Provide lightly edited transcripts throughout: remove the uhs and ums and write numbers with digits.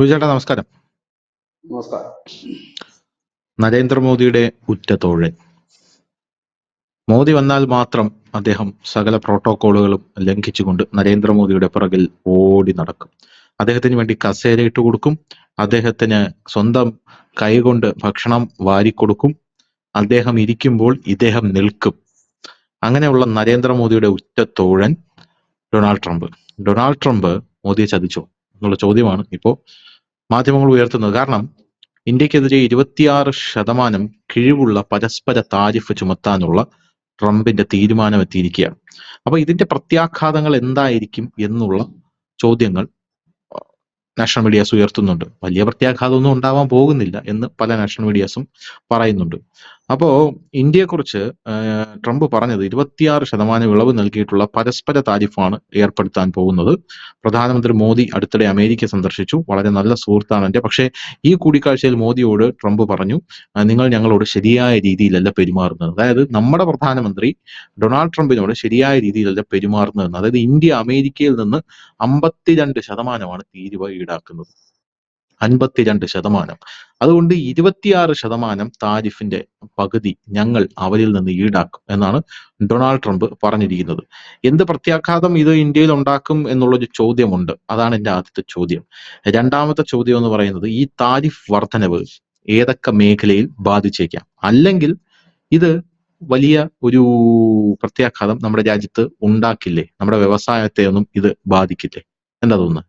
ചേട്ടാ നമസ്കാരം. നമസ്കാരം. നരേന്ദ്രമോദിയുടെ ഉറ്റതോഴൻ. മോദി വന്നാൽ മാത്രം അദ്ദേഹം സകല പ്രോട്ടോക്കോളുകളും ലംഘിച്ചുകൊണ്ട് നരേന്ദ്രമോദിയുടെ പിറകിൽ ഓടി നടക്കും. അദ്ദേഹത്തിന് വേണ്ടി കസേര ഇട്ട് കൊടുക്കും, അദ്ദേഹത്തിന് സ്വന്തം കൈകൊണ്ട് ഭക്ഷണം വാരിക്കൊടുക്കും, അദ്ദേഹം ഇരിക്കുമ്പോൾ ഇദ്ദേഹം നിൽക്കും. അങ്ങനെയുള്ള നരേന്ദ്രമോദിയുടെ ഉറ്റതോഴൻ ഡൊണാൾഡ് ട്രംപ്. ഡൊണാൾഡ് ട്രംപ് മോദിയെ ചതിച്ചോ എന്നുള്ള ചോദ്യമാണ് ഇപ്പോൾ മാധ്യമങ്ങൾ ഉയർത്തുന്നത്. കാരണം ഇന്ത്യക്കെതിരെ 26% കിഴിവുള്ള പരസ്പര താരിഫ് ചുമത്താനുള്ള ട്രംപിന്റെ തീരുമാനം എത്തിയിരിക്കുകയാണ്. അപ്പൊ ഇതിന്റെ പ്രത്യാഘാതങ്ങൾ എന്തായിരിക്കും എന്നുള്ള ചോദ്യങ്ങൾ നാഷണൽ മീഡിയാസ് ഉയർത്തുന്നുണ്ട്. വലിയ പ്രത്യാഘാതമൊന്നും ഉണ്ടാവാൻ പോകുന്നില്ല എന്ന് പല നാഷണൽ മീഡിയാസും പറയുന്നുണ്ട്. അപ്പോ ഇന്ത്യയെക്കുറിച്ച് ട്രംപ് പറഞ്ഞത് 26% ഇളവ് നൽകിയിട്ടുള്ള പരസ്പര താരിഫാണ് ഏർപ്പെടുത്താൻ പോകുന്നത്. പ്രധാനമന്ത്രി മോദി അടുത്തിടെ അമേരിക്ക സന്ദർശിച്ചു. വളരെ നല്ല സുഹൃത്താണ് എന്റെ. പക്ഷേ ഈ കൂടിക്കാഴ്ചയിൽ മോദിയോട് ട്രംപ് പറഞ്ഞു, നിങ്ങൾ ഞങ്ങളോട് ശരിയായ രീതിയിലല്ല പെരുമാറുന്നത്. അതായത് നമ്മുടെ പ്രധാനമന്ത്രി ഡൊണാൾഡ് ട്രംപിനോട് ശരിയായ രീതിയിലല്ല പെരുമാറുന്നതെന്ന്. അതായത് ഇന്ത്യ അമേരിക്കയിൽ നിന്ന് 52% തീരുവ ഈടാക്കുന്നത്. 52%. അതുകൊണ്ട് 26% താരിഫിന്റെ പകുതി ഞങ്ങൾ അവരിൽ നിന്ന് ഈടാക്കും എന്നാണ് ഡൊണാൾഡ് ട്രംപ് പറഞ്ഞിരിക്കുന്നത്. എന്ത് പ്രത്യാഘാതം ഇത് ഇന്ത്യയിൽ ഉണ്ടാക്കും എന്നുള്ളൊരു ചോദ്യമുണ്ട്. അതാണ് എന്റെ ആദ്യത്തെ ചോദ്യം. രണ്ടാമത്തെ ചോദ്യം എന്ന് പറയുന്നത്, ഈ താരിഫ് വർധനവ് ഏതൊക്കെ മേഖലയിൽ ബാധിച്ചേക്കാം, അല്ലെങ്കിൽ ഇത് വലിയ ഒരു പ്രത്യാഘാതം നമ്മുടെ രാജ്യത്ത് ഉണ്ടാക്കില്ലേ, നമ്മുടെ വ്യവസായത്തെ ഒന്നും ഇത് ബാധിക്കില്ലേ? എന്താ തോന്നുന്നത്?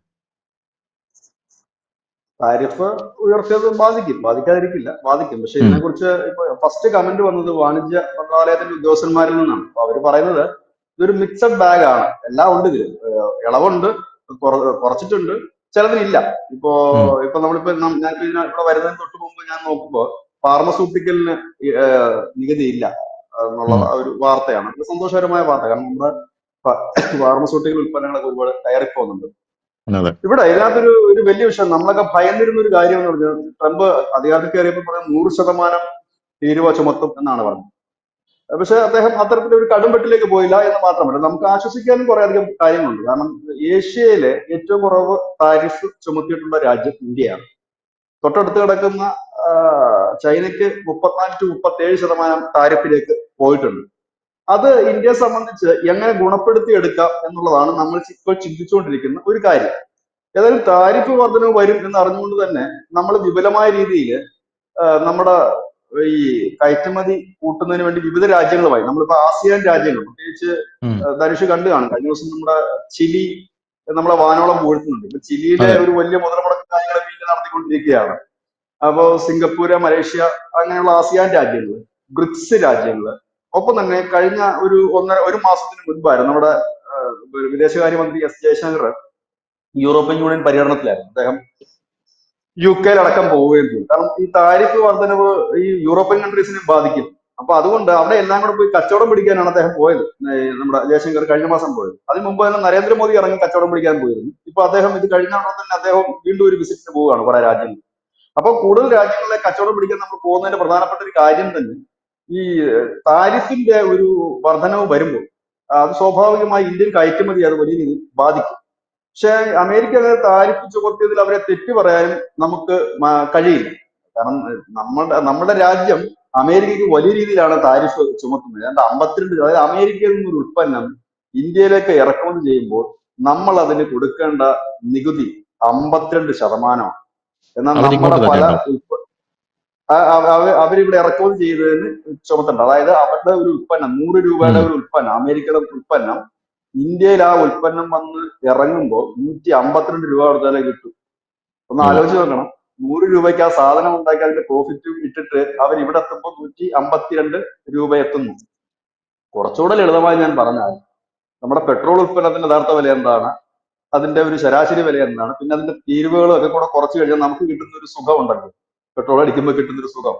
താരിഫ് ഉയർത്തിയത് ബാധിക്കാതിരിക്കില്ല, ബാധിക്കും. പക്ഷെ ഇതിനെക്കുറിച്ച് ഇപ്പൊ ഫസ്റ്റ് കമന്റ് വന്നത് വാണിജ്യ മന്ത്രാലയത്തിന്റെ ഉദ്യോഗസ്ഥന്മാരിൽ നിന്നാണ്. അപ്പൊ അവര് പറയുന്നത് ഇതൊരു മിക്സഡ് ബാഗ് ആണ്, എല്ലാം ഉണ്ട് ഇതിൽ. ഇളവുണ്ട്, കുറച്ചിട്ടുണ്ട്, ചിലതിനില്ല. ഇപ്പോ നമ്മളിപ്പോ ഞാൻ ഇവിടെ വരുന്നതിന് തൊട്ട് മുമ്പ് ഞാൻ നോക്കുമ്പോ ഫാർമസ്യൂട്ടിക്കലിന് നികുതി ഇല്ല എന്നുള്ള ഒരു വാർത്തയാണ്. ഇത് സന്തോഷകരമായ വാർത്ത. കാരണം നമ്മുടെ ഫാർമസ്യൂട്ടിക്കൽ ഉൽപ്പന്നങ്ങളൊക്കെ ഒരുപാട് കയറി പോകുന്നുണ്ട്. ഇവിടെ ഇതിനകത്തൊരു വലിയ വിഷയം, നമ്മളൊക്കെ ഭയന്നിരുന്ന ഒരു കാര്യം എന്ന് പറഞ്ഞാൽ, ട്രംപ് അധികാരത്തിൽ കയറിയപ്പോൾ പറഞ്ഞ 100% തീരുവ ചുമത്തും എന്നാണ് പറഞ്ഞത്. പക്ഷെ അദ്ദേഹം അത്തരത്തിലൊരു കടുംപെട്ടിലേക്ക് പോയില്ല എന്ന് മാത്രമല്ല, നമുക്ക് ആശ്വസിക്കാനും കുറെ അധികം കാര്യങ്ങളുണ്ട്. കാരണം ഏഷ്യയിലെ ഏറ്റവും കുറവ് താരിഫ് ചുമത്തിയിട്ടുള്ള രാജ്യം ഇന്ത്യയാണ്. തൊട്ടടുത്ത് കിടക്കുന്ന ചൈനയ്ക്ക് 34-37% താരിഫിലേക്ക് പോയിട്ടുണ്ട്. അത് ഇന്ത്യയെ സംബന്ധിച്ച് എങ്ങനെ ഗുണപ്പെടുത്തിയെടുക്കാം എന്നുള്ളതാണ് നമ്മൾ ഇപ്പോൾ ചിന്തിച്ചുകൊണ്ടിരിക്കുന്ന ഒരു കാര്യം. ഏതായാലും താരിഫ് വർധനവ് വരും എന്ന് അറിഞ്ഞുകൊണ്ട് തന്നെ നമ്മൾ വിപുലമായ രീതിയിൽ നമ്മുടെ ഈ കയറ്റുമതി കൂട്ടുന്നതിന് വേണ്ടി വിവിധ രാജ്യങ്ങളുമായി, നമ്മളിപ്പോ ആസിയാൻ രാജ്യങ്ങൾ, പ്രത്യേകിച്ച് ധനുഷ് കണ്ടു കാണും, കഴിഞ്ഞ ദിവസം നമ്മുടെ ചിലി നമ്മളെ വാനോളം പൂഴ്ത്തുന്നുണ്ട്. ഇപ്പൊ ചിലിയിലെ ഒരു വലിയ മുതൽമുടക്ക് കാര്യങ്ങൾ വീണ്ടും നടത്തിക്കൊണ്ടിരിക്കുകയാണ്. അപ്പോ സിംഗപ്പൂര്, മലേഷ്യ, അങ്ങനെയുള്ള ആസിയാൻ രാജ്യങ്ങൾ, ബ്രിക്സ് രാജ്യങ്ങള്, ഒപ്പം തന്നെ കഴിഞ്ഞ ഒരു മാസത്തിന് മുൻപായിരുന്നു നമ്മുടെ വിദേശകാര്യമന്ത്രി എസ് ജയശങ്കർ യൂറോപ്യൻ യൂണിയൻ പര്യടനത്തിലായിരുന്നു. അദ്ദേഹം UK അടക്കം പോവുകയും ചെയ്തു. കാരണം ഈ താരിഫ് വർധനവ് ഈ യൂറോപ്യൻ കൺട്രീസിനെ ബാധിക്കും. അപ്പൊ അതുകൊണ്ട് അവിടെ എല്ലാം കൂടെ പോയി കച്ചവടം പിടിക്കാനാണ് അദ്ദേഹം പോയത്. നമ്മുടെ ജയശങ്കർ കഴിഞ്ഞ മാസം പോയത്. അതിന് മുമ്പ് തന്നെ നരേന്ദ്രമോദി ഇറങ്ങി കച്ചവടം പിടിക്കാൻ പോയിരുന്നു. ഇപ്പൊ അദ്ദേഹം ഇത് കഴിഞ്ഞ തന്നെ അദ്ദേഹം വീണ്ടും ഒരു വിസിറ്റിന് പോവുകയാണ് കുറെ രാജ്യങ്ങൾ. അപ്പൊ കൂടുതൽ രാജ്യങ്ങളിലെ കച്ചവടം പിടിക്കാൻ നമ്മൾ പോകുന്നതിന്റെ പ്രധാനപ്പെട്ട ഒരു കാര്യം തന്നെ ഈ താരിഫിന്റെ ഒരു വർധനവ് വരുമ്പോൾ അത് സ്വാഭാവികമായി ഇന്ത്യൻ കയറ്റുമതി അത് വലിയ രീതിയിൽ ബാധിക്കും. പക്ഷെ അമേരിക്ക താരിഫ് ചുമത്തിയതിൽ അവരെ തെറ്റു പറയാനും നമുക്ക് കഴിയില്ല. കാരണം നമ്മുടെ രാജ്യം അമേരിക്കയ്ക്ക് വലിയ രീതിയിലാണ് താരിഫ് ചുമത്തുന്നത്. 52, അതായത് അമേരിക്കയിൽ നിന്നൊരു ഉൽപ്പന്നം ഇന്ത്യയിലേക്ക് ഇറക്കുമതി ചെയ്യുമ്പോൾ നമ്മൾ അതിന് കൊടുക്കേണ്ട നികുതി 52%. എന്നാൽ നമ്മുടെ പല അവരിവിടെ ഇറക്കുമതി ചെയ്തതിന് ചുമത്തണ്ട. അതായത് അവരുടെ ഒരു ഉൽപ്പന്നം 100 രൂപയുടെ ഒരു ഉൽപ്പന്നം, അമേരിക്കയുടെ ഉൽപ്പന്നം ഇന്ത്യയിൽ ആ ഉൽപ്പന്നം വന്ന് ഇറങ്ങുമ്പോൾ 152 രൂപ കൊടുത്താലേ കിട്ടും. ഒന്ന് ആലോചിച്ച് നോക്കണം. 100 രൂപയ്ക്ക് ആ സാധനം ഉണ്ടാക്കി അതിന്റെ പ്രോഫിറ്റ് ഇട്ടിട്ട് അവർ ഇവിടെ എത്തുമ്പോൾ 152 രൂപ എത്തുന്നു. കുറച്ചുകൂടെ ലളിതമായി ഞാൻ പറഞ്ഞാൽ, നമ്മുടെ പെട്രോൾ ഉൽപ്പന്നത്തിന്റെ യഥാർത്ഥ വില എന്താണ്, അതിന്റെ ഒരു ശരാശരി വില എന്താണ്, പിന്നെ അതിന്റെ തീരുവകളും ഒക്കെ കൂടെ കുറച്ച് കഴിഞ്ഞാൽ നമുക്ക് കിട്ടുന്ന ഒരു സുഖം ഉണ്ടല്ലോ, പെട്രോൾ അടിക്കുമ്പോൾ കിട്ടുന്ന ഒരു സുഖം.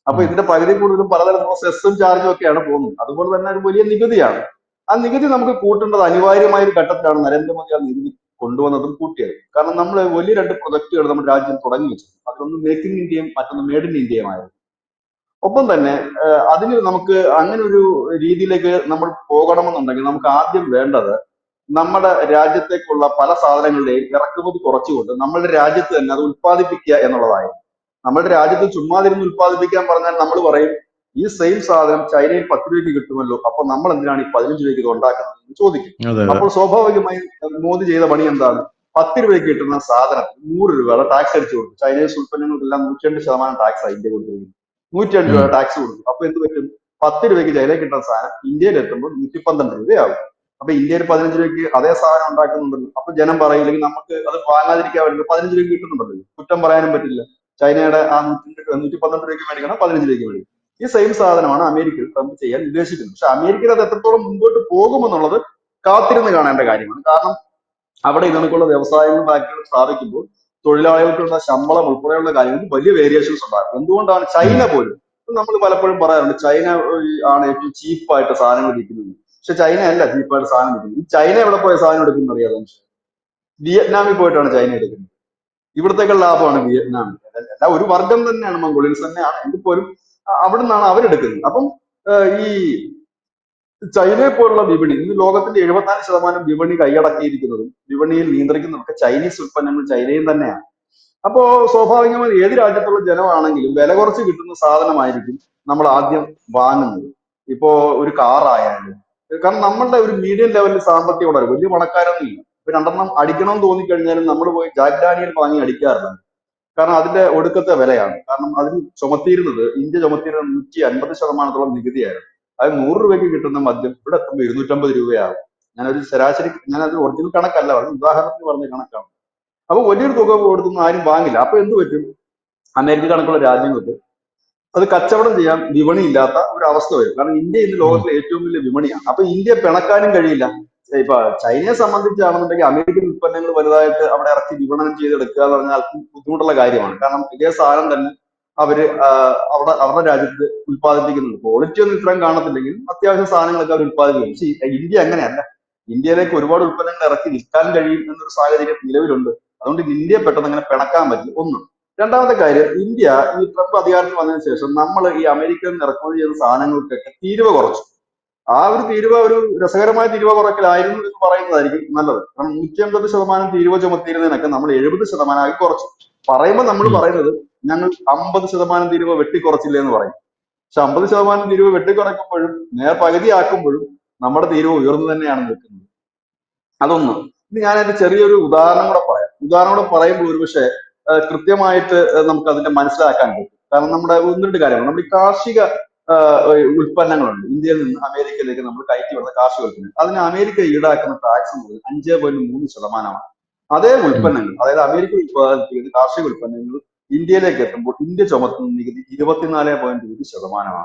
അപ്പൊ ഇതിന്റെ പകുതി കൂടുതലും പലതരം സെസ്സും ചാർജും ഒക്കെയാണ് പോകുന്നത്. അതുപോലെ തന്നെ ഒരു വലിയ നികുതിയാണ്. ആ നികുതി നമുക്ക് കൂട്ടേണ്ടത് അനിവാര്യമായ ഒരു ഘട്ടത്തിലാണ് നരേന്ദ്രമോദി ആ നികുതി കൊണ്ടുവന്നതും കൂട്ടിയത്. കാരണം നമ്മൾ വലിയ 2 പ്രൊജക്ടുകൾ നമ്മുടെ രാജ്യം തുടങ്ങി വെച്ചു. അതിലൊന്ന് മേക്ക് ഇൻ ഇന്ത്യയും മറ്റൊന്ന് മെയ്ഡ് ഇൻ ഇന്ത്യയുമായിരുന്നു. ഒപ്പം തന്നെ അതിന് നമുക്ക് അങ്ങനെ ഒരു രീതിയിലേക്ക് നമ്മൾ പോകണമെന്നുണ്ടെങ്കിൽ നമുക്ക് ആദ്യം വേണ്ടത് നമ്മുടെ രാജ്യത്തേക്കുള്ള പല സാധനങ്ങളുടെയും ഇറക്കുമതി കുറച്ചുകൊണ്ട് നമ്മളുടെ രാജ്യത്ത് തന്നെ അത് ഉത്പാദിപ്പിക്കുക എന്നുള്ളതായിരുന്നു. നമ്മുടെ രാജ്യത്ത് ചുമ്മാതിരുന്ന് ഉത്പാദിപ്പിക്കാൻ പറഞ്ഞാൽ നമ്മൾ പറയും ഈ സെയിം സാധനം ചൈനയിൽ 10 രൂപയ്ക്ക് കിട്ടുമല്ലോ, അപ്പൊ നമ്മൾ എന്തിനാണ് ഈ 15 രൂപയ്ക്ക് ഇത് ഉണ്ടാക്കുന്നത് എന്ന് ചോദിക്കും. അതെ അതെ അപ്പോൾ സ്വാഭാവികമായും മോദി ചെയ്ത പണി എന്താണ്? 10 രൂപയ്ക്ക് കിട്ടുന്ന സാധനത്തിന് 100 രൂപയുടെ ടാക്സ് അടിച്ചു കൊടുക്കും. ചൈനീസ് ഉൽപ്പന്നങ്ങൾക്കെല്ലാം 102% ടാക്സ് ആണ് ഇന്ത്യ കൊടുത്തിരിക്കുന്നത്. 102 ഉം രൂപ ടാക്സ് കൊടുക്കും. അപ്പൊ എന്ത് പറ്റും? 10 രൂപയ്ക്ക് ചൈനയിൽ കിട്ടുന്ന സാധനം ഇന്ത്യയിൽ എത്തുമ്പോൾ 112 രൂപയാകും. അപ്പൊ ഇന്ത്യയിൽ 15 രൂപയ്ക്ക് അതേ സാധനം ഉണ്ടാക്കുന്നുണ്ടല്ലോ. അപ്പൊ ജനം പറയില്ലെങ്കിൽ നമുക്ക് അത് വാങ്ങാതിരിക്കാൻ പറ്റില്ല, 15 രൂപയ്ക്ക് കിട്ടുന്നുണ്ടല്ലോ, കുറ്റം പറയാനും പറ്റില്ല. ചൈനയുടെ ആ 112 രൂപയ്ക്ക് മേടിക്കണം, 15 രൂപയ്ക്ക് മേടിക്കും. ഈ സെയിം സാധനമാണ് അമേരിക്കയിൽ ട്രംപ് ചെയ്യാൻ ഉദ്ദേശിക്കുന്നത്. പക്ഷെ അമേരിക്കയിൽ അത് എത്രത്തോളം മുമ്പോട്ട് പോകുമെന്നുള്ളത് കാത്തിരുന്ന് കാണേണ്ട കാര്യമാണ്. കാരണം അവിടെ ഇതിനൊക്കെയുള്ള വ്യവസായങ്ങളും ഫാക്ടറികളും സ്ഥാപിക്കുമ്പോൾ തൊഴിലാളികൾക്കുള്ള ശമ്പളം ഉൾപ്പെടെയുള്ള കാര്യങ്ങൾക്ക് വലിയ വേരിയേഷൻസ് ഉണ്ടാകും. എന്തുകൊണ്ടാണ് ഉം ചൈന പോലും, നമ്മൾ പലപ്പോഴും പറയാറുണ്ട് ചൈന ആണ് ഏറ്റവും ചീപ്പായിട്ട് സാധനങ്ങൾ വിൽക്കുന്നത്. പക്ഷെ ചൈന അല്ല ചീപ്പായിട്ട് സാധനം വിൽക്കുന്നത്. ഈ ചൈന എവിടെ പോയ സാധനം എടുക്കുന്നത് അറിയാതെ വിയറ്റ്നാമിൽ പോയിട്ടാണ് ചൈന എടുക്കുന്നത്. ഇവിടത്തേക്കാൾ ലാഭമാണ് വിയറ്റ്നാമിൽ. എല്ലാം ഒരു വർഗം തന്നെയാണ്, മംഗോളിയൻസ് തന്നെയാണ്, എങ്കിൽ പോലും അവിടെ നിന്നാണ് അവരെടുക്കുന്നത്. അപ്പം ഈ ചൈനയെ പോലുള്ള വിപണി, ഇന്ന് ലോകത്തിന്റെ 74% വിപണി കൈയടക്കിയിരിക്കുന്നതും വിപണിയിൽ നിയന്ത്രിക്കുന്നതൊക്കെ ചൈനീസ് ഉൽപ്പന്നങ്ങൾ ചൈനയിൽ തന്നെയാണ്. അപ്പോ സ്വാഭാവികമായി ഏത് രാജ്യത്തുള്ള ജനമാണെങ്കിലും വില കുറച്ച് കിട്ടുന്ന സാധനമായിരിക്കും നമ്മൾ ആദ്യം വാങ്ങുന്നത്. ഇപ്പോ ഒരു കാർ ആയാലും, കാരണം നമ്മളുടെ ഒരു മീഡിയം ലെവലിൽ സാമ്പത്തികം വളരെ വലിയ പണക്കാരൊന്നും ഇല്ല. ഇപ്പൊ രണ്ടെണ്ണം അടിക്കണമെന്ന് തോന്നിക്കഴിഞ്ഞാലും നമ്മൾ പോയി ജാക്ക് ഡാനിയൽ വാങ്ങി അടിക്കാറില്ല. കാരണം അതിന്റെ ഒടുക്കത്തെ വിലയാണ്. കാരണം അതിന് ഇന്ത്യ ചുമത്തിയിരുന്നത് 150% നികുതിയായിരുന്നു. അത് 100 രൂപയ്ക്ക് കിട്ടുന്ന മദ്യം ഇവിടെ എത്തുമ്പോൾ 250 രൂപയാകും. ഞാനത് ഒറിജിനൽ കണക്കല്ല പറഞ്ഞു, ഉദാഹരണത്തിന് പറഞ്ഞ കണക്കാണ്. അപ്പൊ വലിയൊരു തുക കൊടുത്തൊന്നും ആരും വാങ്ങില്ല. അപ്പൊ എന്ത് പറ്റും? അമേരിക്ക കണക്കുള്ള രാജ്യങ്ങൾക്ക് അത് കച്ചവടം ചെയ്യാൻ വിപണി ഇല്ലാത്ത ഒരു അവസ്ഥ വരും. കാരണം ഇന്ത്യ ഇന്ന് ഉം ലോകത്തിലെ ഏറ്റവും വലിയ വിപണിയാണ്. അപ്പൊ ഇന്ത്യ പിണക്കാനും കഴിയില്ല. ഇപ്പൊ ചൈനയെ സംബന്ധിച്ചാണെന്നുണ്ടെങ്കിൽ അമേരിക്കൻ ഉൽപ്പന്നങ്ങൾ വലുതായിട്ട് അവിടെ ഇറക്കി വിപണനം ചെയ്തെടുക്കുക എന്ന് പറഞ്ഞാൽ അല്പം ബുദ്ധിമുട്ടുള്ള കാര്യമാണ്. കാരണം ഇതേ സാധനം തന്നെ അവര് അവരുടെ രാജ്യത്ത് ഉത്പാദിപ്പിക്കുന്നുണ്ട്. ക്വാളിറ്റി ഒന്നും ഇത്രയും കാണത്തില്ലെങ്കിലും അത്യാവശ്യം സാധനങ്ങളൊക്കെ അവർ ഉത്പാദിപ്പിക്കും. പക്ഷേ ഇന്ത്യ അങ്ങനെയല്ല. ഇന്ത്യയിലേക്ക് ഒരുപാട് ഉൽപ്പന്നങ്ങൾ ഇറക്കി വിൽക്കാൻ കഴിയും എന്നൊരു സാഹചര്യം നിലവിലുണ്ട്. അതുകൊണ്ട് ഇന്ത്യയെ പെട്ടെന്ന് അങ്ങനെ പിണക്കാൻ പറ്റില്ല. ഒന്ന്. രണ്ടാമത്തെ കാര്യം, ഇന്ത്യ ഈ ട്രംപ് അധികാരത്തിൽ വന്നതിന് ശേഷം നമ്മൾ ഈ അമേരിക്കയിൽ നിന്ന് ഇറക്കുമതി ചെയ്യുന്ന സാധനങ്ങൾക്കൊക്കെ തീരുവ കുറച്ചു. ആ ഒരു തീരുവ ഒരു രസകരമായ തീരുവ കുറയ്ക്കലായിരുന്നു എന്ന് പറയുന്നതായിരിക്കും നല്ലത്. കാരണം 150% തീരുവ ചുമത്തിയിരുന്നതിനൊക്കെ നമ്മൾ 70% കുറച്ചു. പറയുമ്പോൾ നമ്മൾ ഉം പറയുന്നത് ഞങ്ങൾ 50% തീരുവ വെട്ടിക്കുറച്ചില്ല എന്ന് പറയും. പക്ഷെ 50% തീരുവ വെട്ടിക്കുറയ്ക്കുമ്പോഴും പകുതി ആക്കുമ്പോഴും നമ്മുടെ തീരുവ ഉയർന്നു തന്നെയാണ് നിൽക്കുന്നത്. അതൊന്ന്. ഇത് ഞാനതിന്റെ ചെറിയൊരു ഉദാഹരണം കൂടെ പറയാം. ഉദാഹരണം കൂടെ പറയുമ്പോൾ ഒരുപക്ഷെ കൃത്യമായിട്ട് നമുക്ക് അതിന്റെ മനസ്സിലാക്കാൻ പറ്റും. കാരണം നമ്മുടെ ഒന്ന് രണ്ട് കാര്യങ്ങൾ, നമ്മുടെ ഈ കാർഷിക ഉൽപ്പന്നങ്ങളുണ്ട്. ഇന്ത്യയിൽ നിന്ന് അമേരിക്കയിലേക്ക് നമ്മൾ കയറ്റി വരുന്ന കാർഷിക ഉൽപ്പന്നങ്ങൾ, അതിന് അമേരിക്ക ഈടാക്കുന്ന ടാക്സ് എന്നത് 5.3%. അതേ ഉം ഉൽപ്പന്നങ്ങൾ, അതായത് അമേരിക്ക ഉത്പാദിപ്പിക്കുന്ന കാർഷിക ഉൽപ്പന്നങ്ങൾ ഇന്ത്യയിലേക്ക് എത്തുമ്പോൾ ഇന്ത്യ ചുമത്തുന്ന നികുതി 24.1%.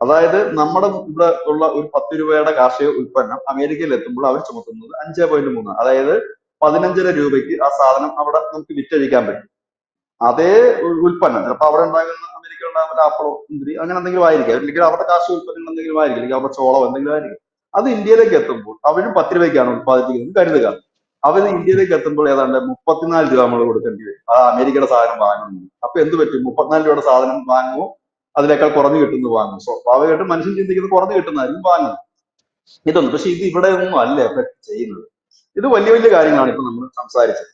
അതായത് നമ്മുടെ ഇവിടെ ഉള്ള ഒരു 10 രൂപയുടെ കാർഷിക ഉൽപ്പന്നം അമേരിക്കയിൽ എത്തുമ്പോൾ അവർ ചുമത്തുന്നത് 5.3. അതായത് 15.5 രൂപയ്ക്ക് ആ സാധനം അവിടെ നമുക്ക് വിറ്റഴിക്കാൻ പറ്റും. അതേ ഉൽപ്പന്നം ചിലപ്പോൾ അവിടെ ഉണ്ടാകുന്ന, അമേരിക്കയിൽ ഉണ്ടാകുന്ന ആപ്പിളോ മുന്തിരി അങ്ങനെ എന്തെങ്കിലും ആയിരിക്കും, അല്ലെങ്കിൽ അവരുടെ കാർഷിക ഉൽപ്പന്നങ്ങൾ എന്തെങ്കിലും ആയിരിക്കും, അല്ലെങ്കിൽ അവരുടെ ചോളോ എന്തെങ്കിലും ആയിരിക്കും. അത് ഇന്ത്യയിലേക്ക് എത്തുമ്പോൾ അവരും 10 രൂപയ്ക്കാണ് ഉത്പാദിപ്പിക്കുന്നത് കരുതുക. അവർ ഇന്ത്യയിലേക്ക് എത്തുമ്പോൾ ഏതാണ്ട് 34 രൂപ നമ്മൾ കൊടുക്കേണ്ടി വരും ആ അമേരിക്കയുടെ സാധനം വാങ്ങുന്നത്. അപ്പൊ എന്ത് പറ്റും? 34 രൂപയുടെ സാധനം വാങ്ങുമോ അതിനേക്കാൾ കുറഞ്ഞു കിട്ടുന്നത് വാങ്ങും. സ്വാഭാവികമായിട്ടും മനുഷ്യൻ ചിന്തിക്കുന്നത് കുറഞ്ഞു കിട്ടുന്നതായിരിക്കും വാങ്ങുന്നത്. ഇതൊന്നും, പക്ഷെ ഇത് ഇവിടെ ഒന്നും അല്ല എഫക്ട് ചെയ്യുന്നത്. ഇത് വലിയ വലിയ കാര്യങ്ങളാണ് ഇപ്പൊ നമ്മൾ സംസാരിച്ചത്.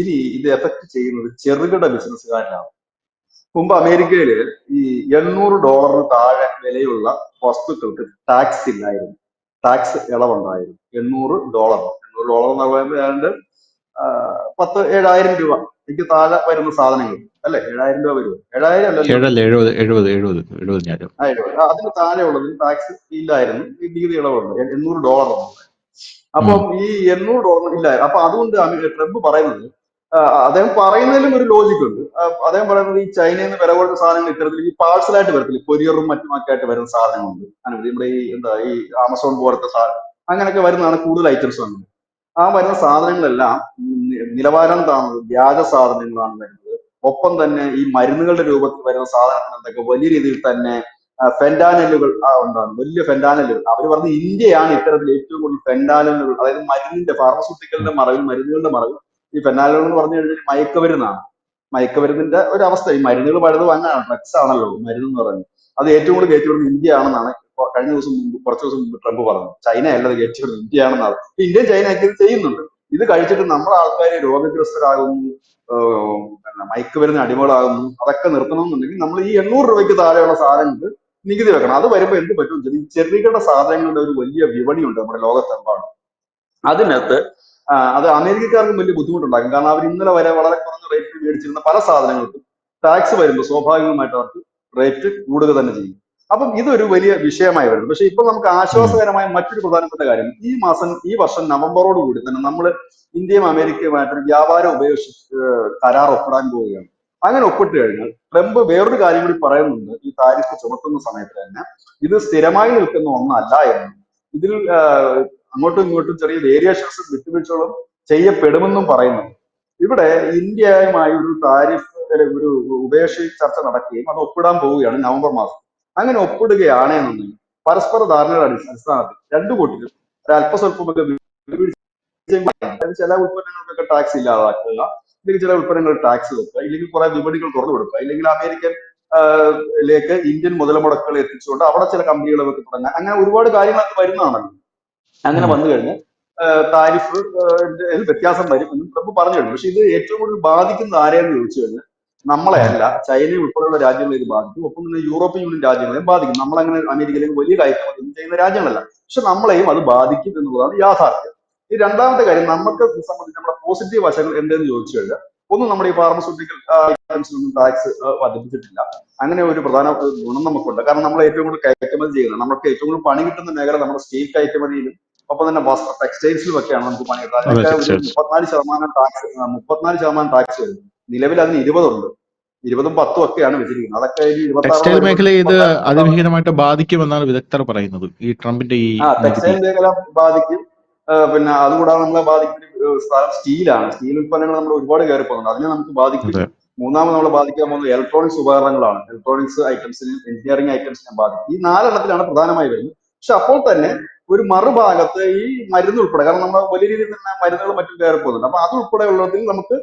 ഇനി ഇത് എഫക്ട് ചെയ്യുന്നത് ചെറുകിട ബിസിനസ്സുകാരിലാണ്. മുമ്പ് അമേരിക്കയില് ഈ $800 താഴെ വിലയുള്ള വസ്തുക്കൾക്ക് ടാക്സ് ഇല്ലായിരുന്നു, ടാക്സ് ഇളവുണ്ടായിരുന്നു. $800 എന്ന് പറയുമ്പോൾ ഏതാണ്ട് 7,000 രൂപ എനിക്ക് താഴെ വരുന്ന സാധനങ്ങൾ അല്ലെ, 7,000 രൂപ വരുമോ? 7,000 അല്ലല്ലോ. 70,000 അതിന് താഴെ ഉള്ളതിന് ടാക്സ് ഇല്ലായിരുന്നു, ഈ നികുതി ഇളവുണ്ട്. $800. അപ്പം ഈ $800 ഇല്ല. അപ്പൊ അതുകൊണ്ട് ട്രംപ് പറയുന്നത്, അദ്ദേഹം പറയുന്നതിലും ഒരു ലോജിക് ഉണ്ട്. അദ്ദേഹം പറയുന്നത് ഈ ചൈനയിൽ നിന്ന് വില കുറഞ്ഞ സാധനങ്ങൾ ഇത്തരത്തിൽ ഈ പാഴ്സലായിട്ട് വരത്തില്ല, കൊറിയറും മറ്റുമൊക്കെ ആയിട്ട് വരുന്ന സാധനങ്ങളുണ്ട്. നമ്മുടെ ഈ ആമസോൺ പോലത്തെ സാധനം അങ്ങനെയൊക്കെ വരുന്നതാണ് കൂടുതൽ ഐറ്റംസ് വന്നത്. ആ വരുന്ന സാധനങ്ങളെല്ലാം നിലവാരം താഴ്ന്നത് വ്യാജ സാധനങ്ങളാണ് വരുന്നത്. ഒപ്പം തന്നെ ഈ മരുന്നുകളുടെ രൂപത്തിൽ വരുന്ന സാധനത്തിനൊക്കെ വലിയ രീതിയിൽ തന്നെ ഫെന്റാനലുകൾ ഉണ്ടാകും, വലിയ ഫെന്റാനലുകൾ. അവർ പറഞ്ഞ ഇന്ത്യയാണ് ഇത്തരത്തിൽ ഏറ്റവും കൂടുതൽ ഫെന്റാനലുകൾ, അതായത് മരുന്നിന്റെ ഫാർമസ്യൂട്ടിക്കലിന്റെ മറവിൽ, മരുന്നുകളുടെ മറവിൽ ഈ ഫെന്റാനലുകൾ എന്ന് പറഞ്ഞു കഴിഞ്ഞാൽ മയക്കുമരുന്നാണ്. മയക്കുമരുന്നിന്റെ ഒരവസ്ഥ. ഈ മരുന്നുകൾ പലതും അങ്ങനെയാണ്, ഡ്രഗ്സ് ആണല്ലോ മരുന്ന് എന്ന് പറയുന്നത്. അത് ഏറ്റവും കൂടുതൽ കയറ്റിവിടുന്നത് ഇന്ത്യ ആണെന്നാണ് കഴിഞ്ഞ ദിവസം മുമ്പ് കുറച്ച് ദിവസം മുമ്പ് ട്രംപ് പറഞ്ഞു ചൈന അല്ലത് കയറ്റിയത് ഇന്ത്യയാണെന്നാണ്. ഇന്ത്യയും ചൈന ഒക്കെ ഇത് ചെയ്യുന്നുണ്ട്. ഇത് കഴിച്ചിട്ട് നമ്മുടെ ആൾക്കാർ രോഗഗ്രസ്തരാകുന്നു, പിന്നെ മയക്കുമരുന്ന് അടിമകളാകുന്നു. അതൊക്കെ നിർത്തണമെന്നുണ്ടെങ്കിൽ നമ്മൾ ഈ 800 രൂപയ്ക്ക് താഴെയുള്ള സാധനങ്ങൾക്ക് നികുതി വെക്കണം. അത് വരുമ്പോൾ എന്ത് പറ്റും? ഈ ചെറുകിട സാധനങ്ങളുടെ ഒരു വലിയ വിപണിയുണ്ട് നമ്മുടെ ലോകത്തെമ്പാടും. അതിനകത്ത് അത് അമേരിക്കക്കാർക്കും വലിയ ബുദ്ധിമുട്ടുണ്ടാക്കും. കാരണം അവർ ഇന്നലെ വരെ വളരെ കുറഞ്ഞ റേറ്റിൽ മേടിച്ചിരുന്ന പല സാധനങ്ങൾക്കും ടാക്സ് വരുമ്പോൾ സ്വാഭാവികമായിട്ട് അവർക്ക് റേറ്റ് കൂടുക തന്നെ ചെയ്യും. അപ്പം ഇതൊരു വലിയ വിഷയമായി വരുന്നു. പക്ഷെ ഇപ്പൊ നമുക്ക് ആശ്വാസകരമായ മറ്റൊരു പ്രധാനപ്പെട്ട കാര്യം, ഈ വർഷം നവംബറോട് കൂടി തന്നെ നമ്മൾ ഇന്ത്യയും അമേരിക്കയുമായിട്ടൊരു വ്യാപാര ഉപേക്ഷ കരാർ ഒപ്പിടാൻ പോവുകയാണ്. അങ്ങനെ ഒപ്പിട്ട് കഴിഞ്ഞാൽ ട്രംപ് വേറൊരു കാര്യം കൂടി പറയുന്നുണ്ട്. ഈ താരിഫ് ചുമത്തുന്ന സമയത്ത് തന്നെ ഇത് സ്ഥിരമായി നിൽക്കുന്ന ഒന്നല്ല എന്ന്, ഇതിൽ അങ്ങോട്ടും ഇങ്ങോട്ടും ചെറിയ വേരിയേഷൻസ് വിട്ടുവീഴ്ചകളും ചെയ്യപ്പെടുമെന്നും പറയുന്നുണ്ട്. ഇവിടെ ഇന്ത്യയുമായി ഒരു താരിഫ് ഒരു ഉപേക്ഷ ചർച്ച നടക്കുകയും അത് ഒപ്പിടാൻ പോവുകയാണ് നവംബർ മാസം. അങ്ങനെ ഒപ്പിടുകയാണ് എന്നുണ്ടെങ്കിൽ പരസ്പര ധാരണയുടെ അടിസ്ഥാനത്തിൽ രണ്ടു കൂട്ടരും ഒരു അല്പസ്വല്പമൊക്കെ ചില ഉൽപ്പന്നങ്ങൾക്കൊക്കെ ടാക്സ് ഇല്ലാതാക്കുക, ഇല്ലെങ്കിൽ ചില ഉൽപ്പന്നങ്ങൾ ടാക്സ് വെക്കുക, ഇല്ലെങ്കിൽ കുറെ വിപണികൾ തുറന്നു കൊടുക്കുക, ഇല്ലെങ്കിൽ അമേരിക്കൻ ലേക്ക് ഇന്ത്യൻ മുതൽമുടക്കുകൾ എത്തിച്ചുകൊണ്ട് അവിടെ ചില കമ്പനികളൊക്കെ തുടങ്ങാൻ, അങ്ങനെ ഒരുപാട് കാര്യങ്ങളൊക്കെ വരുന്നതാണല്ലോ. അങ്ങനെ വന്നു കഴിഞ്ഞാൽ താരിഫ് വ്യത്യാസം വരും എന്നും ട്രംപ് പറഞ്ഞു കഴിഞ്ഞു. പക്ഷെ ഇത് ഏറ്റവും കൂടുതൽ ബാധിക്കുന്നത് ആരെയെന്ന് ചോദിച്ചു കഴിഞ്ഞാൽ നമ്മളെ അല്ല, ചൈന ഉൾപ്പെടെയുള്ള രാജ്യങ്ങളെ ഇത് ബാധിക്കും. ഒപ്പം തന്നെ യൂറോപ്യൻ യൂണിയൻ രാജ്യങ്ങളെയും ബാധിക്കും. നമ്മളങ്ങനെ അമേരിക്കയിലേക്ക് വലിയ കയറ്റുമതി ചെയ്യുന്ന രാജ്യങ്ങളല്ല, പക്ഷെ നമ്മളെയും അത് ബാധിക്കും എന്നുള്ളതാണ് യാഥാർത്ഥ്യം. ഈ രണ്ടാമത്തെ കാര്യം നമുക്ക് സംബന്ധിച്ച് നമ്മുടെ പോസിറ്റീവ് വശങ്ങൾ എന്തെന്ന് ചോദിച്ചു കഴിഞ്ഞാൽ, ഒന്നും നമ്മുടെ ഈ ഫാർമസ്യൂട്ടിക്കൽ ഐറ്റംസിനൊന്നും ടാക്സ് വർദ്ധിപ്പിച്ചിട്ടില്ല. അങ്ങനെ ഒരു പ്രധാന ഗുണം നമുക്കുണ്ട്. കാരണം നമ്മൾ ഏറ്റവും കൂടുതൽ കയറ്റുമതി ചെയ്യുന്നത്, നമുക്ക് ഏറ്റവും കൂടുതൽ പണി കിട്ടുന്ന മേഖല നമ്മുടെ സ്റ്റീൽ കയറ്റുമതിയിലും ഒപ്പം തന്നെ വസ്ത്ര ടെക്സ്റ്റൈൽസിലും ഒക്കെയാണ് നമുക്ക് പണി കിട്ടുന്നത്. അതിനൊക്കെ ഒരു 34% ടാക്സ് വരുന്നു. നിലവിൽ അതിന് 20 ഉണ്ട്. 20ഉം 10ഉം ഒക്കെയാണ് വെച്ചിരിക്കുന്നത്. അതൊക്കെ ടെക്സ്റ്റൈൽ 26 മേഖലയെ ഇത് അതിഭീകരമായിട്ട് ബാധിക്കുമെന്നാണ് വിദഗ്ധർ പറയുന്നത്. ഈ ട്രംപിന്റെ ഈ ടെക്സ്റ്റൈൽ മേഖല ബാധിക്കും. പിന്നെ അതുകൂടാതെ നമ്മളെ ബാധിക്കുന്ന സ്ഥലം സ്റ്റീലാണ്. സ്റ്റീൽ ഉൽപ്പന്നങ്ങൾ നമ്മൾ ഒരുപാട് കയറി പോകുന്നുണ്ട്, അതിനെ നമുക്ക് ബാധിക്കും. മൂന്നാമത് നമ്മളെ ബാധിക്കാൻ പോകുന്നത് ഇലക്ട്രോണിക്സ് ഉപകരണങ്ങളാണ്. ഇലക്ട്രോണിക്സ് ഐറ്റംസിനും എഞ്ചിനീയറിംഗ് ഐറ്റംസിനും ബാധിക്കും. ഈ 4 പ്രധാനമായി വരുന്നത്. പക്ഷെ അപ്പോൾ തന്നെ ഒരു മറുഭാഗത്ത് ഈ മരുന്ന് ഉൾപ്പെടെ, കാരണം നമ്മൾ വലിയ രീതിയിൽ തന്നെ മരുന്നുകൾ മറ്റും കയറി പോകുന്നുണ്ട്. അപ്പൊ അത് ഉൾപ്പെടെ ഉള്ളതിൽ നമുക്ക്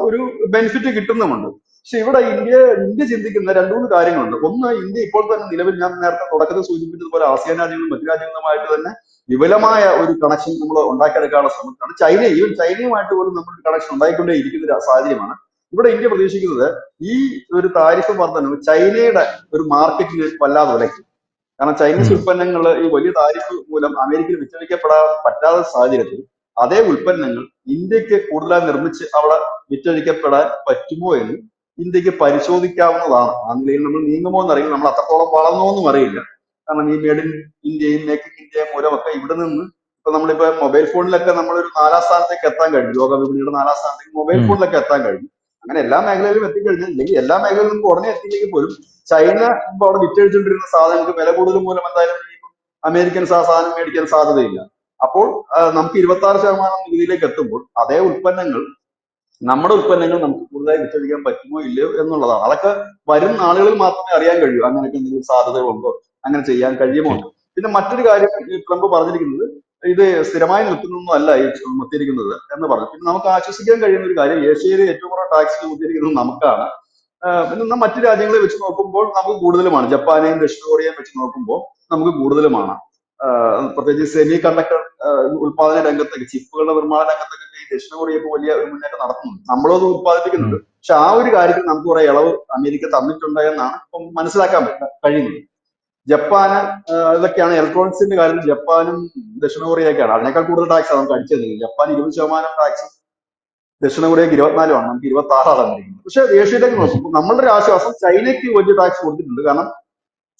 ഒരു ബെനിഫിറ്റ് കിട്ടുന്നുമുണ്ട്. പക്ഷെ ഇവിടെ ഇന്ത്യ ചിന്തിക്കുന്ന 2-3 കാര്യങ്ങളുണ്ട്. ഒന്ന്, ഇന്ത്യ ഇപ്പോൾ തന്നെ നിലവിൽ ഞാൻ നേരത്തെ തുടക്കത്തിൽ സൂചിപ്പിച്ചതുപോലെ ആസിയാൻ രാജ്യങ്ങളും മറ്റു രാജ്യങ്ങളുമായിട്ട് തന്നെ വിപുലമായ ഒരു കണക്ഷൻ നമ്മൾ ഉണ്ടാക്കിയെടുക്കാനുള്ള ശ്രമത്തിലാണ്. ചൈനയുമായിട്ട് പോലും നമ്മൾ കണക്ഷൻ ഉണ്ടായിക്കൊണ്ടേ ഇരിക്കുന്ന ഒരു സാഹചര്യമാണ്. ഇവിടെ ഇന്ത്യ പ്രതീക്ഷിക്കുന്നത് ഈ ഒരു താരിഫ് വർധനവ് ചൈനയുടെ ഒരു മാർക്കറ്റിന് വല്ലാതെ ഉലയ്ക്കും. കാരണം ചൈനീസ് ഉൽപ്പന്നങ്ങൾ ഈ വലിയ താരിഫ് മൂലം അമേരിക്കയിൽ വിറ്റഴിക്കപ്പെടാൻ പറ്റാത്ത സാഹചര്യത്തിൽ അതേ ഉൽപ്പന്നങ്ങൾ ഇന്ത്യക്ക് കൂടുതലായി നിർമ്മിച്ച് അവിടെ വിറ്റഴിക്കപ്പെടാൻ പറ്റുമോ എന്ന് ഇന്ത്യക്ക് പരിശോധിക്കാവുന്നതാണ്. ആ നിലയിൽ നമ്മൾ നീങ്ങുമോ എന്നറിയില്ല, നമ്മൾ അത്രത്തോളം വളർന്നോന്നും അറിയില്ല. കാരണം ഈ മേഡ് ഇൻ ഇന്ത്യയും മേക്കിംഗ് ഇന്ത്യയും മൂലമൊക്കെ ഇവിടെ നിന്ന് ഇപ്പൊ നമ്മളിപ്പോ മൊബൈൽ ഫോണിലൊക്കെ നമ്മളൊരു 4ാം സ്ഥാനത്തേക്ക് എത്താൻ കഴിഞ്ഞു. ലോക വിപണിയുടെ 4ാം സ്ഥാനത്തേക്ക് മൊബൈൽ ഫോണിലൊക്കെ എത്താൻ കഴിഞ്ഞു. അങ്ങനെ എല്ലാ മേഖലയിലും എത്തിക്കഴിഞ്ഞാൽ, ഇല്ലെങ്കിൽ എല്ലാ മേഖലയിലും നമുക്ക് ഉടനെ എത്തിയില്ലെങ്കിൽ പോലും ചൈന മുമ്പ് അവിടെ വിറ്റഴിച്ചുകൊണ്ടിരുന്ന സാധനങ്ങൾക്ക് വില കൂടുതൽ മൂലം എന്തായാലും അമേരിക്കൻസ് ആ സാധനം മേടിക്കാൻ സാധ്യതയില്ല. അപ്പോൾ നമുക്ക് 26% നികുതിയിലേക്ക് എത്തുമ്പോൾ അതേ ഉൽപ്പന്നങ്ങൾ, നമ്മുടെ ഉൽപ്പന്നങ്ങൾ നമുക്ക് കൂടുതലായി വിറ്റഴിക്കാൻ പറ്റുമോ ഇല്ലയോ എന്നുള്ളതാണ്. അതൊക്കെ വരും നാളുകളിൽ മാത്രമേ അറിയാൻ കഴിയൂ. അങ്ങനെയൊക്കെ എന്തെങ്കിലും സാധ്യതകളുണ്ടോ, അങ്ങനെ ചെയ്യാൻ കഴിയുമോ. പിന്നെ മറ്റൊരു കാര്യം ട്രംപ് പറഞ്ഞിരിക്കുന്നത്, ഇത് സ്ഥിരമായി നിൽക്കുന്നൊന്നും അല്ല ഈ ചുമത്തിയിരിക്കുന്നത് എന്ന് പറഞ്ഞു. പിന്നെ നമുക്ക് ആശ്വസിക്കാൻ കഴിയുന്ന ഒരു കാര്യം, ഏഷ്യയിൽ ഏറ്റവും കുറവ് ടാക്സ് ചുമത്തിയിരിക്കുന്നത് നമുക്കാണ്. പിന്നെ മറ്റു രാജ്യങ്ങളെ വെച്ച് നോക്കുമ്പോൾ നമുക്ക് കൂടുതലുമാണ്. ജപ്പാനെയും ദക്ഷിണ കൊറിയയും വെച്ച് നോക്കുമ്പോൾ നമുക്ക് കൂടുതലുമാണ്. പ്രത്യേകിച്ച് സെമി കണ്ടക്ടർ ഉത്പാദന രംഗത്തൊക്കെ, ചിപ്പുകളുടെ നിർമ്മാണ രംഗത്തൊക്കെ ഈ ദക്ഷിണ കൊറിയ ഇപ്പോൾ വലിയ ഒരു മുന്നേറ്റം നടത്തുന്നുണ്ട്. നമ്മളത് ഉത്പാദിപ്പിക്കുന്നുണ്ട്. പക്ഷെ ആ ഒരു കാര്യത്തിൽ നമുക്ക് കുറെ ഇളവ് അമേരിക്ക തന്നിട്ടുണ്ട് എന്നാണ് ഇപ്പം മനസ്സിലാക്കാൻ കഴിയുന്നത്. ജപ്പാന് ഇതൊക്കെയാണ് ഇലക്ട്രോണിക്സിന്റെ കാര്യത്തിൽ ജപ്പാനും ദക്ഷിണ കൊറിയയൊക്കെയാണ്. അതിനേക്കാൾ കൂടുതൽ ടാക്സ് നമുക്ക് അടിച്ചത്. ജപ്പാൻ 20% ടാക്സ്, ദക്ഷിണ കൊറിയക്ക് 24ആണ്, നമുക്ക് 26 തന്നിരിക്കുന്നത്. പക്ഷെ ഏഷ്യയിലേക്ക് നോക്കുമ്പോൾ നമ്മളുടെ ഒരു ആശ്വാസം, ചൈനയ്ക്ക് വലിയ ടാക്സ് കൊടുത്തിട്ടുണ്ട്. കാരണം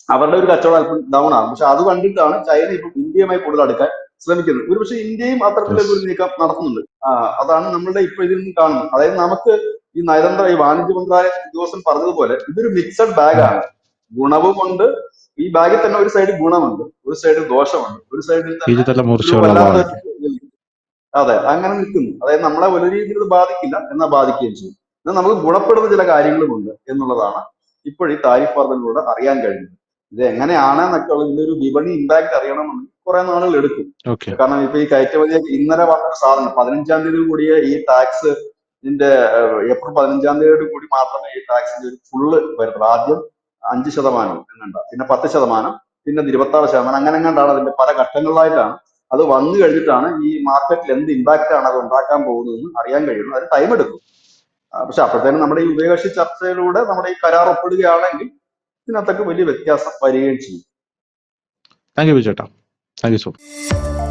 അവരുടെ ഒരു കച്ചവടം അല്പം ഡൗൺ ആണ്. പക്ഷെ അത് കണ്ടിട്ടാണ് ചൈന ഇപ്പം ഇന്ത്യയുമായി കൂടുതൽ അടുക്കാൻ ശ്രമിക്കുന്നത്. ഒരു പക്ഷേ ഇന്ത്യയും അത്തരത്തിലൊരു നീക്കം നടത്തുന്നുണ്ട്. അതാണ് നമ്മളുടെ ഇപ്പൊ ഇതിൽ നിന്ന് കാണുന്നത്. അതായത് നമുക്ക് ഈ വാണിജ്യ മന്ത്രാലയ ഉദ്യോഗസ്ഥൻ പറഞ്ഞതുപോലെ ഇതൊരു മിക്സഡ് ബാഗാണ്. ഗുണവുമുണ്ട്, ഈ ബാഗിൽ തന്നെ ഒരു സൈഡ് ഗുണമുണ്ട്, ഒരു സൈഡ് ദോഷമുണ്ട്, ഒരു സൈഡിൽ തന്നെ വല്ലാത്ത, അതെ, അങ്ങനെ നിൽക്കുന്നു. അതായത് നമ്മളെ വലിയ രീതിയിൽ ഇത് ബാധിക്കില്ല, എന്നാൽ ബാധിക്കുകയും ചെയ്യും. എന്നാൽ നമുക്ക് ഗുണപ്പെടുന്ന ചില കാര്യങ്ങളുമുണ്ട് എന്നുള്ളതാണ് ഇപ്പോൾ ഈ താരിഫ് വർധനയിലൂടെ അറിയാൻ കഴിയുന്നത്. ഇത് എങ്ങനെയാണെന്നൊക്കെ ഉള്ള ഇതിന്റെ ഒരു വിപണി ഇമ്പാക്ട് അറിയണമെന്നുണ്ടെങ്കിൽ കുറെ നാളുകൾ എടുക്കും. കാരണം ഇപ്പൊ ഈ കയറ്റുമതി ഇന്നലെ വന്നൊരു സാധനം 15-ാം തീയതി കൂടിയ ഈ ടാക്സ്, ഇതിന്റെ ഏപ്രിൽ 15-ാം തീയതിയോട് കൂടി മാത്രമേ ഈ ടാക്സിന്റെ ഒരു ഫുള്ള് വരുന്നുള്ളൂ. ആദ്യം 5% എന്നുണ്ട്, പിന്നെ 10%, പിന്നെ 26%, അങ്ങനെ എങ്ങാണ്ടാണ് അതിന്റെ പല ഘട്ടങ്ങളിലായിട്ടാണ് അത് വന്നു കഴിഞ്ഞിട്ടാണ് ഈ മാർക്കറ്റിൽ എന്ത് ഇമ്പാക്റ്റ് ആണ് അത് ഉണ്ടാക്കാൻ പോകുന്നതെന്ന് അറിയാൻ കഴിയുന്നത്. അത് ടൈം എടുക്കും. പക്ഷെ അപ്പോഴത്തേനും നമ്മുടെ ഈ ഉഭയകക്ഷി ചർച്ചയിലൂടെ നമ്മുടെ ഈ കരാർ ഒപ്പിടുകയാണെങ്കിൽ ഇതിനകത്തൊക്കെ വലിയ വ്യത്യാസം വരികയും ചെയ്യും. താങ്ക് യു ചേട്ടാ. Thank you so much.